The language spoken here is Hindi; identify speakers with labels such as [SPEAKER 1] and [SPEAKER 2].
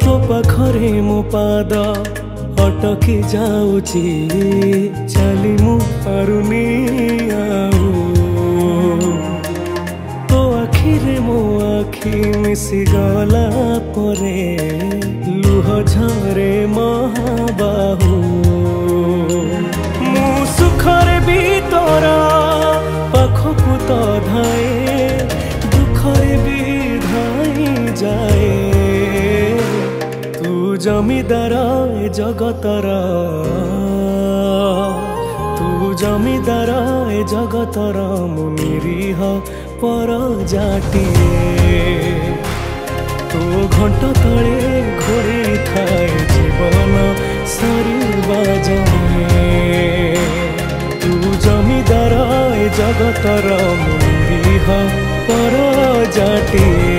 [SPEAKER 1] तो पाखरे मो पाद अटकी जाऊची चली मु पारुनी आउ तो आखिरे मो आखि मिसी गला परे लुह झरे महाबाहु मु सुखरे भी तोरा पाखकु तो धाए दुखरे भी धाई जाए तू जमीदार ए जगतर तू जमीदार ए जगतर मु निरीह पर जाटिए तो घंट तले घोड़ी थाए जीवन सरिबा जाए तू जमीदार ए जगतर मु निरीह पर जाटिए।